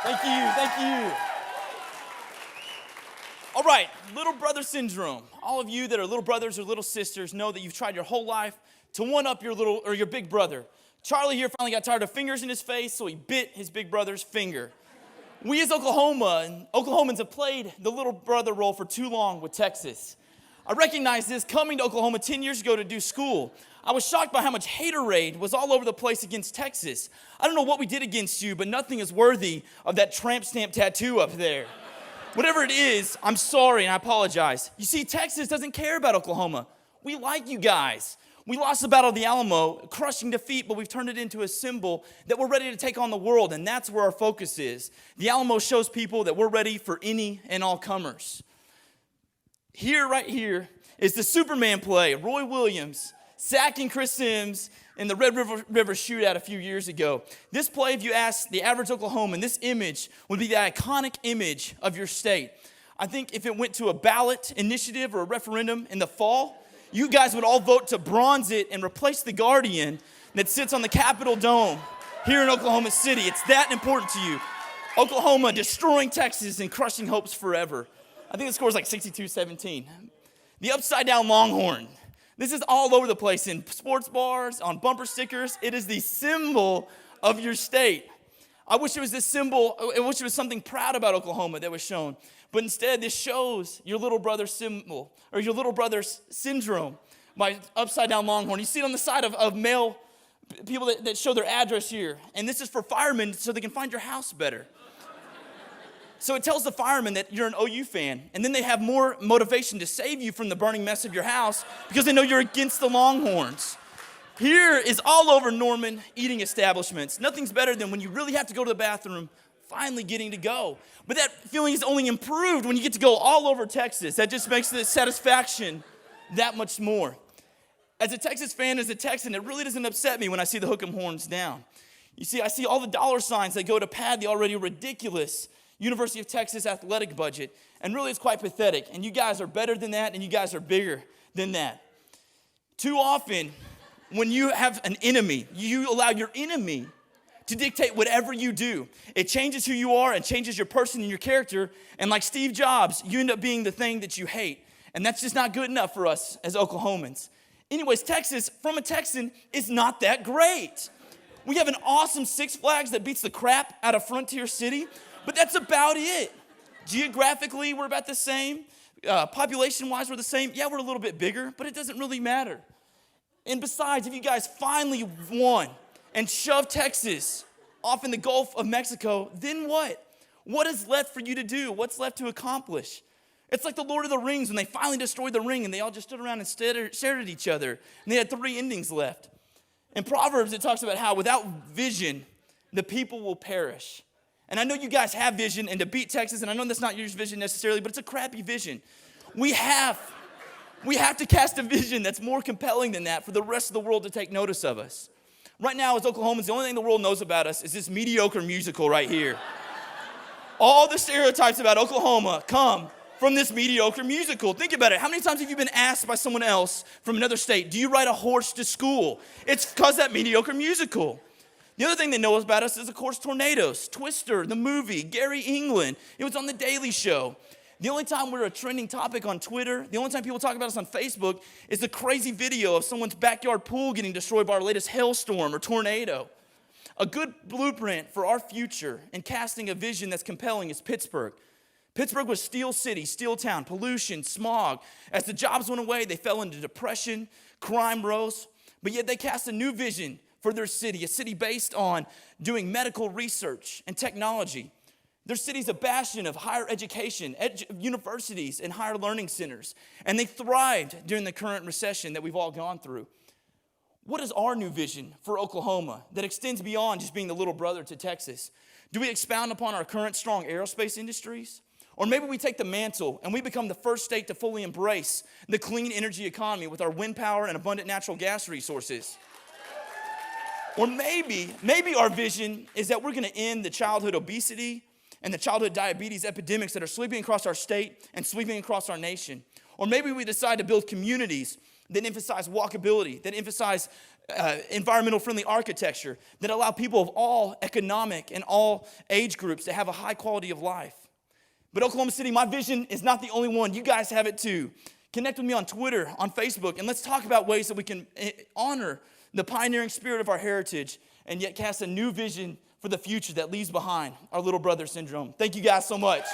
Thank you, thank you. All right, little brother syndrome. All of you that are little brothers or little sisters know that you've tried your whole life to one-up your big brother. Charlie here finally got tired of fingers in his face, so he bit his big brother's finger. We as Oklahomans have played the little brother role for too long with Texas. I recognized this coming to Oklahoma 10 years ago to do school. I was shocked by how much haterade was all over the place against Texas. I don't know what we did against you, but nothing is worthy of that tramp stamp tattoo up there. Whatever it is, I'm sorry and I apologize. You see, Texas doesn't care about Oklahoma. We like you guys. We lost the Battle of the Alamo, a crushing defeat, but we've turned it into a symbol that we're ready to take on the world, and that's where our focus is. The Alamo shows people that we're ready for any and all comers. Right here, is the Superman play, Roy Williams sacking Chris Sims in the Red River shootout a few years ago. This play, if you ask the average Oklahoman, this image would be the iconic image of your state. I think if it went to a ballot initiative or a referendum in the fall, you guys would all vote to bronze it and replace the Guardian that sits on the Capitol Dome here in Oklahoma City. It's that important to you. Oklahoma destroying Texas and crushing hopes forever. I think the score is like 62-17. The upside-down Longhorn. This is all over the place in sports bars, on bumper stickers. It is the symbol of your state. I wish it was this symbol. I wish it was something proud about Oklahoma that was shown. But instead, this shows your little brother's symbol, or your little brother's syndrome by upside-down Longhorn. You see it on the side of male people that show their address here. And this is for firemen so they can find your house better. So it tells the firemen that you're an OU fan, and then they have more motivation to save you from the burning mess of your house because they know you're against the Longhorns. Here is all over Norman eating establishments. Nothing's better than when you really have to go to the bathroom, finally getting to go. But that feeling is only improved when you get to go all over Texas. That just makes the satisfaction that much more. As a Texas fan, as a Texan, it really doesn't upset me when I see the hook'em horns down. You see, I see all the dollar signs that go to pad the already ridiculous University of Texas athletic budget, and really it's quite pathetic. And you guys are better than that, and you guys are bigger than that. Too often, when you have an enemy, you allow your enemy to dictate whatever you do. It changes who you are and changes your person and your character, and like Steve Jobs, you end up being the thing that you hate. And that's just not good enough for us as Oklahomans. Anyways, Texas, from a Texan, is not that great. We have an awesome Six Flags that beats the crap out of Frontier City, but that's about it. Geographically, we're about the same. Population-wise, we're the same. Yeah, we're a little bit bigger, but it doesn't really matter. And besides, if you guys finally won and shoved Texas off in the Gulf of Mexico, then what? What is left for you to do? What's left to accomplish? It's like the Lord of the Rings when they finally destroyed the ring and they all just stood around and stared at each other. And they had 3 endings left. In Proverbs, it talks about how without vision, the people will perish. And I know you guys have vision, and to beat Texas, and I know that's not your vision necessarily, but it's a crappy vision. We have to cast a vision that's more compelling than that for the rest of the world to take notice of us. Right now, as Oklahomans, the only thing the world knows about us is this mediocre musical right here. All the stereotypes about Oklahoma come from this mediocre musical. Think about it. How many times have you been asked by someone else from another state, do you ride a horse to school? It's because of that mediocre musical. The other thing they know about us is, of course, tornadoes. Twister, the movie, Gary England. It was on The Daily Show. The only time we're a trending topic on Twitter, the only time people talk about us on Facebook is the crazy video of someone's backyard pool getting destroyed by our latest hailstorm or tornado. A good blueprint for our future and casting a vision that's compelling is Pittsburgh. Pittsburgh was steel city, steel town, pollution, smog. As the jobs went away, they fell into depression, crime rose, but yet they cast a new vision for their city, a city based on doing medical research and technology. Their city's a bastion of higher education, universities, and higher learning centers. And they thrived during the current recession that we've all gone through. What is our new vision for Oklahoma that extends beyond just being the little brother to Texas? Do we expound upon our current strong aerospace industries? Or maybe we take the mantle and we become the first state to fully embrace the clean energy economy with our wind power and abundant natural gas resources? Or maybe our vision is that we're going to end the childhood obesity and the childhood diabetes epidemics that are sweeping across our state and sweeping across our nation. Or maybe we decide to build communities that emphasize walkability, that emphasize environmental friendly architecture, that allow people of all economic and all age groups to have a high quality of life. But Oklahoma City, my vision is not the only one. You guys have it too. Connect with me on Twitter, on Facebook, and let's talk about ways that we can honor the pioneering spirit of our heritage and yet cast a new vision for the future that leaves behind our little brother syndrome. Thank you guys so much.